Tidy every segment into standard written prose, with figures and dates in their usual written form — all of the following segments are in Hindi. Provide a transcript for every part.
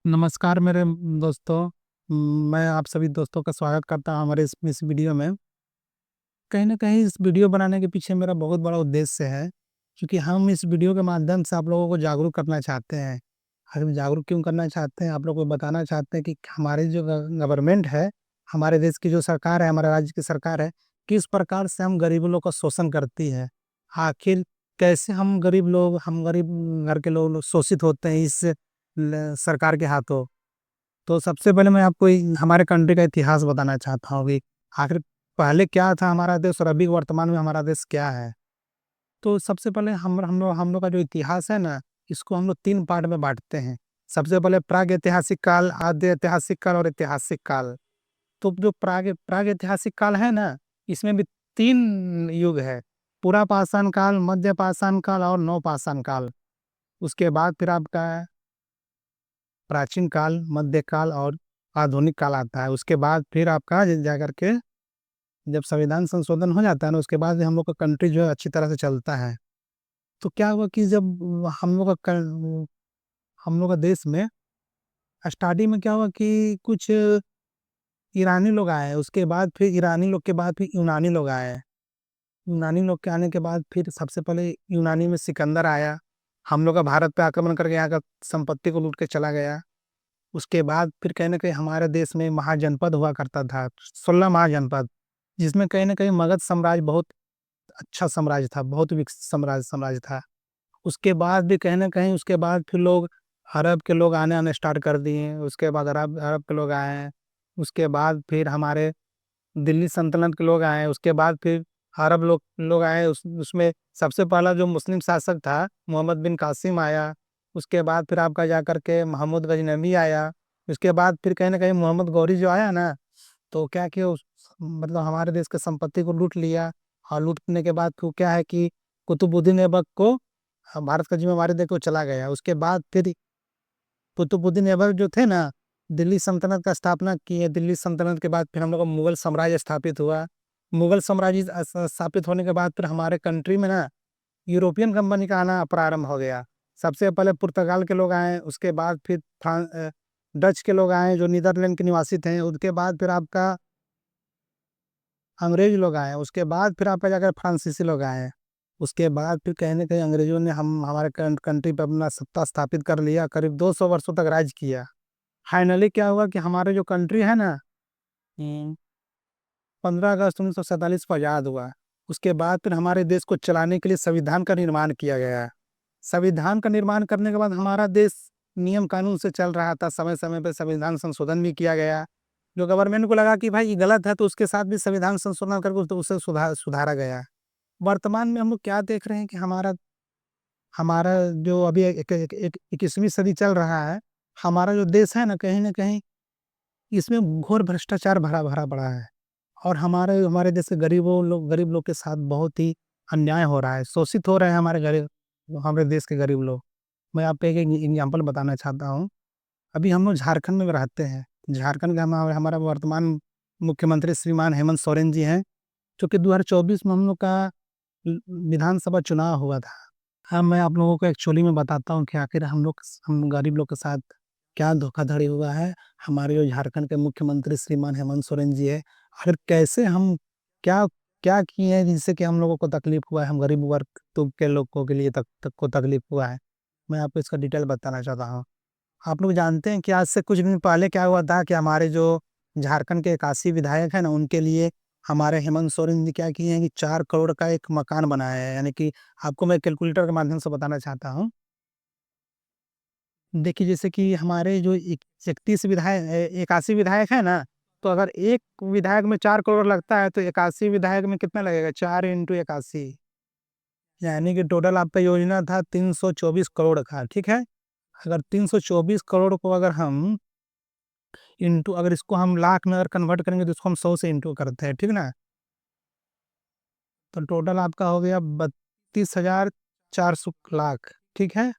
नमस्कार मेरे दोस्तों। मैं आप सभी दोस्तों का स्वागत करता हूं हमारे इस वीडियो में। कहीं न कहीं इस वीडियो बनाने के पीछे मेरा बहुत बड़ा उद्देश्य है, क्योंकि हम इस वीडियो के माध्यम से आप लोगों को जागरूक करना चाहते हैं। हम जागरूक क्यों करना चाहते हैं? आप लोगों को बताना चाहते हैं कि हमारी जो गवर्नमेंट है, हमारे देश की जो सरकार है, हमारे राज्य की सरकार है, किस प्रकार से हम गरीब लोग का शोषण करती है। आखिर कैसे हम गरीब घर के लोग शोषित होते हैं इस सरकार के हाथों। तो सबसे पहले मैं आपको हमारे कंट्री का इतिहास बताना चाहता हूँ कि आखिर पहले क्या था हमारा देश और अभी वर्तमान में हमारा देश क्या है। तो सबसे पहले हम लोग का जो इतिहास है ना, इसको हम लोग 3 पार्ट में बाँटते हैं। सबसे पहले प्रागैतिहासिक काल, आद्य ऐतिहासिक काल और ऐतिहासिक काल। तो जो प्रागैतिहासिक काल है ना, इसमें भी 3 युग है। पुरापाषाण काल, मध्यपाषाण काल और नवपाषाण काल। उसके बाद फिर आपका प्राचीन काल, मध्यकाल और आधुनिक काल आता है। उसके बाद फिर आपका ज जाकर के जब संविधान संशोधन हो जाता है ना, उसके बाद हम लोग का कंट्री जो है अच्छी तरह से चलता है। तो क्या हुआ कि जब हम लोग का देश में स्टार्टिंग में क्या हुआ कि कुछ ईरानी लोग आए, उसके बाद फिर ईरानी लोग के बाद फिर यूनानी लोग आए। यूनानी लोग के आने के बाद फिर सबसे पहले यूनानी में सिकंदर आया, हम लोग का भारत पे आक्रमण करके यहाँ का संपत्ति को लूट के चला गया। उसके बाद फिर कहीं न कहीं हमारे देश में महाजनपद हुआ करता था, 16 महाजनपद, जिसमें कहीं न कहीं मगध साम्राज्य बहुत अच्छा साम्राज्य था, बहुत विकसित साम्राज्य था। उसके बाद भी कहीं न कहीं उसके बाद फिर लोग अरब के लोग आने-आने स्टार्ट कर दिए, उसके बाद अरब अरब के लोग आए हैं। उसके बाद फिर हमारे दिल्ली सल्तनत के लोग आए, उसके बाद फिर अरब लोग लोग आए, उसमें सबसे पहला जो मुस्लिम शासक था, मोहम्मद बिन कासिम आया। उसके बाद फिर आपका जाकर के महमूद गजनवी आया। उसके बाद फिर कहीं न कहीं मोहम्मद गौरी जो आया ना, तो क्या किया मतलब हमारे देश की संपत्ति को लूट लिया। और लूटने के बाद फिर क्या है कि कुतुबुद्दीन ऐबक को भारत का जिम्मेवारी देके वो चला गया। उसके बाद फिर कुतुबुद्दीन ऐबक जो थे ना, दिल्ली सल्तनत का स्थापना किए। दिल्ली सल्तनत के बाद फिर हम लोग का मुगल साम्राज्य स्थापित हुआ। मुगल साम्राज्य स्थापित होने के बाद फिर हमारे कंट्री में ना यूरोपियन कंपनी का आना प्रारंभ हो गया। सबसे पहले पुर्तगाल के लोग आए, उसके बाद फिर डच के लोग आए जो नीदरलैंड के निवासी थे। उसके बाद फिर आपका अंग्रेज लोग आए, उसके बाद फिर आपका जाकर फ्रांसीसी लोग आए। उसके बाद फिर कहीं न कहीं अंग्रेजों ने हम हमारे कंट्री पे अपना सत्ता स्थापित कर लिया, करीब 200 वर्षों तक राज किया। फाइनली क्या हुआ कि हमारे जो कंट्री है ना, 15 अगस्त 1947 को आज़ाद हुआ। उसके बाद फिर हमारे देश को चलाने के लिए संविधान का निर्माण किया गया। संविधान का निर्माण करने के बाद हमारा देश नियम कानून से चल रहा था, समय-समय पे संविधान संशोधन भी किया गया। जो गवर्नमेंट को लगा कि भाई ये गलत है, तो उसके साथ भी संविधान संशोधन करके तो उसे सुधारा गया। वर्तमान में हम लोग क्या देख रहे हैं कि हमारा हमारा जो अभी एक एक एक 21वीं सदी चल रहा है, हमारा जो देश है ना, कहीं न कहीं इसमें घोर भ्रष्टाचार भरा-भरा पड़ा है। और हमारे हमारे जैसे गरीब लोग के साथ बहुत ही अन्याय हो रहा है, शोषित हो रहे हैं हमारे देश के गरीब लोग। मैं आपको एक एग्जांपल बताना चाहता हूँ। अभी हम लोग झारखंड में रहते हैं। झारखंड का हमारा वर्तमान मुख्यमंत्री श्रीमान हेमंत सोरेन जी हैं, जो कि 2024 में हम लोग का विधानसभा चुनाव हुआ था। हाँ, मैं आप लोगों को एक्चुअली में बताता हूँ कि आखिर हम गरीब लोग के साथ क्या धोखाधड़ी हुआ है। हमारे जो झारखंड के मुख्यमंत्री श्रीमान हेमंत सोरेन जी है, आखिर कैसे हम क्या क्या किए हैं जिससे कि हम लोगों को तकलीफ हुआ है, हम गरीब वर्ग के लोगों के लिए को तकलीफ हुआ है। मैं आपको इसका डिटेल बताना चाहता हूँ। आप लोग जानते हैं कि आज से कुछ दिन पहले क्या हुआ था कि हमारे जो झारखंड के 81 विधायक हैं ना, उनके लिए हमारे हेमंत सोरेन जी क्या किए हैं कि 4 करोड़ का एक मकान बनाया है। यानी कि आपको मैं कैलकुलेटर के माध्यम से बताना चाहता हूँ। देखिए, जैसे कि हमारे जो 81 विधायक हैं ना, तो अगर एक विधायक में 4 करोड़ लगता है, तो 81 विधायक में कितना लगेगा? 4 इंटू 81, यानी कि टोटल आपका योजना था 324 करोड़ का, ठीक है? अगर 324 करोड़ को अगर इसको हम लाख में अगर कन्वर्ट करेंगे, तो इसको हम 100 से इंटू करते हैं, ठीक ना? तो टोटल आपका हो गया 32,400 लाख, ठीक है?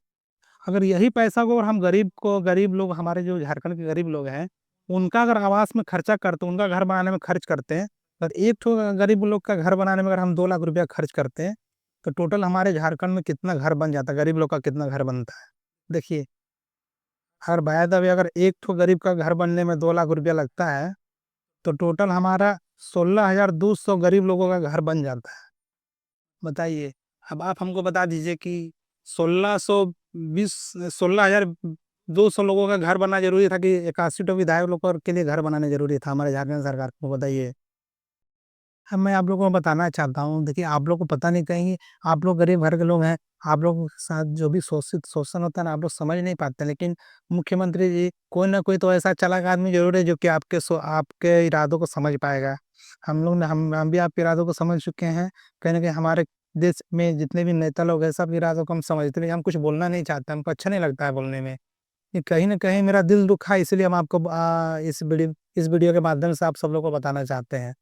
अगर यही पैसा को अगर हम गरीब लोग, हमारे जो झारखंड के गरीब लोग हैं, उनका अगर आवास में खर्चा करते हैं, उनका घर बनाने में खर्च करते हैं, अगर एक ठो गरीब लोग का घर बनाने में अगर हम 2 लाख रुपया खर्च करते हैं, तो टोटल हमारे झारखंड में कितना घर बन जाता है, गरीब लोग का कितना घर बनता है? देखिए, और बाय द वे अगर एक ठो गरीब का घर बनने में 2 लाख रुपया लगता है, तो टोटल हमारा 16,200 गरीब लोगों का घर बन जाता है। बताइए, अब आप हमको बता दीजिए कि 1620 16,200 लोगों का घर बनना जरूरी था कि 81 तो विधायक लोगों के लिए घर बनाना जरूरी था हमारे झारखंड सरकार को? बताइए। अब मैं आप लोगों को बताना चाहता हूँ, देखिए आप लोग को पता नहीं, कहीं आप लोग गरीब घर के लोग हैं, आप लोगों के साथ जो भी शोषण होता है ना, आप लोग समझ नहीं पाते, लेकिन मुख्यमंत्री जी कोई ना कोई तो ऐसा चालाक आदमी जरूर है जो कि आपके इरादों को समझ पाएगा। हम लोग ने हम भी आपके इरादों को समझ चुके हैं। कहीं ना कहीं हमारे देश में जितने भी नेता लोग हैं, सब इरादों को हम समझते हैं, हम कुछ बोलना नहीं चाहते, हमको अच्छा नहीं लगता है बोलने में। ये कहीं ना कहीं मेरा दिल दुखा है, इसलिए हम आपको इस वीडियो के माध्यम से आप सब लोग को बताना चाहते हैं।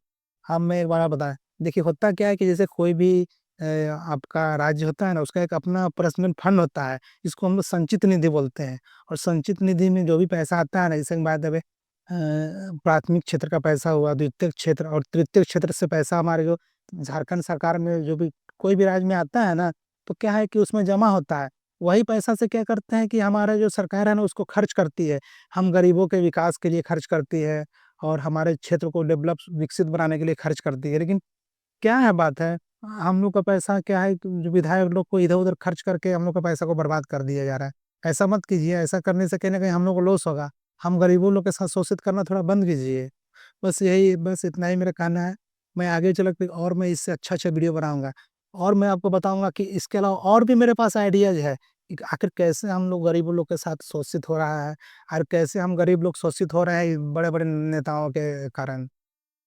हम मैं एक बार आप बताएं, देखिए होता क्या है कि जैसे कोई भी आपका राज्य होता है ना, उसका एक अपना पर्सनल फंड होता है, इसको हम लोग संचित निधि बोलते हैं। और संचित निधि में जो भी पैसा आता है ना, जैसे बात है प्राथमिक क्षेत्र का पैसा हुआ, द्वितीय क्षेत्र और तृतीय क्षेत्र से पैसा हमारे जो झारखंड सरकार में जो भी कोई भी राज्य में आता है ना, तो क्या है कि उसमें जमा होता है। वही पैसा से क्या करते हैं कि हमारा जो सरकार है ना, उसको खर्च करती है। हम गरीबों के विकास के लिए खर्च करती है, और हमारे क्षेत्र को डेवलप विकसित बनाने के लिए खर्च करती है। लेकिन क्या है बात है, हम लोग का पैसा क्या है कि जो विधायक लोग को इधर उधर खर्च करके हम लोग का पैसा को बर्बाद कर दिया जा रहा है। ऐसा मत कीजिए, ऐसा करने से कहीं ना कहीं हम लोग को लॉस होगा। हम गरीबों लोग के साथ शोषित करना थोड़ा बंद कीजिए। बस इतना ही मेरा कहना है। मैं आगे चल के और मैं इससे अच्छा अच्छा वीडियो बनाऊंगा, और मैं आपको बताऊंगा कि इसके अलावा और भी मेरे पास आइडियाज है कि आखिर कैसे हम लोग गरीबों लोग के साथ शोषित हो रहा है, और कैसे हम गरीब लोग शोषित हो रहे हैं बड़े बड़े नेताओं के कारण।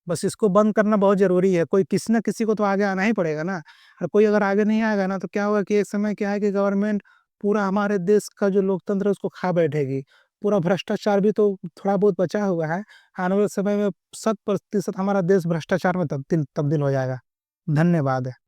बस इसको बंद करना बहुत जरूरी है। कोई किसी ना किसी को तो आगे आना ही पड़ेगा ना। और कोई अगर आगे नहीं आएगा ना, तो क्या होगा कि एक समय क्या है कि गवर्नमेंट पूरा हमारे देश का जो लोकतंत्र है उसको खा बैठेगी। पूरा भ्रष्टाचार भी तो थोड़ा बहुत बचा हुआ है। आने वाले समय में 100% हमारा देश भ्रष्टाचार में तब्दील तब्दील हो जाएगा। धन्यवाद।